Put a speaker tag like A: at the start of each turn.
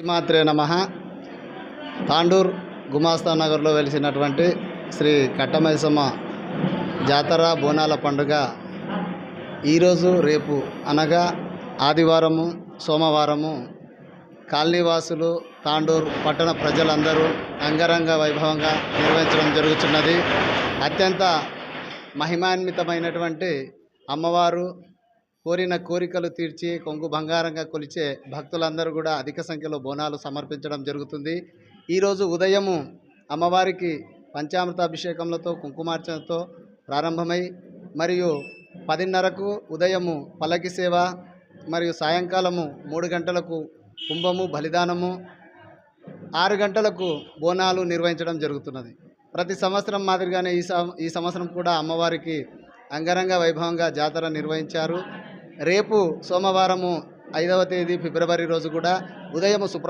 A: శ్రీమాత్రే నమః. తాండూర్ గుమాస్తా నగర్లో వెలిసినటువంటి శ్రీ కట్టమైసమ్మ జాతర బోనాల పండుగ ఈరోజు రేపు అనగా ఆదివారము సోమవారము కాలనీవాసులు తాండూర్ పట్టణ ప్రజలందరూ అంగరంగ వైభవంగా నిర్వహించడం జరుగుతున్నది. అత్యంత మహిమాన్వితమైనటువంటి అమ్మవారు కోరిన కోరికలు తీర్చి కొంగు బంగారంగా కొలిచే భక్తులందరూ కూడా అధిక సంఖ్యలో బోనాలు సమర్పించడం జరుగుతుంది. ఈరోజు ఉదయము అమ్మవారికి పంచామృత అభిషేకములతో కుంకుమార్చనతో ప్రారంభమై మరియు 10:30కు ఉదయము పల్లకి సేవ మరియు సాయంకాలము 3 గంటలకు కుంభము బలిదానము 6 గంటలకు బోనాలు నిర్వహించడం జరుగుతున్నది. ప్రతి సంవత్సరం మాదిరిగానే ఈ సంవత్సరం కూడా అమ్మవారికి అంగరంగ వైభవంగా జాతర నిర్వహించారు. రేపు సోమవారము 5వ తేదీ ఫిబ్రవరి రోజు కూడా ఉదయం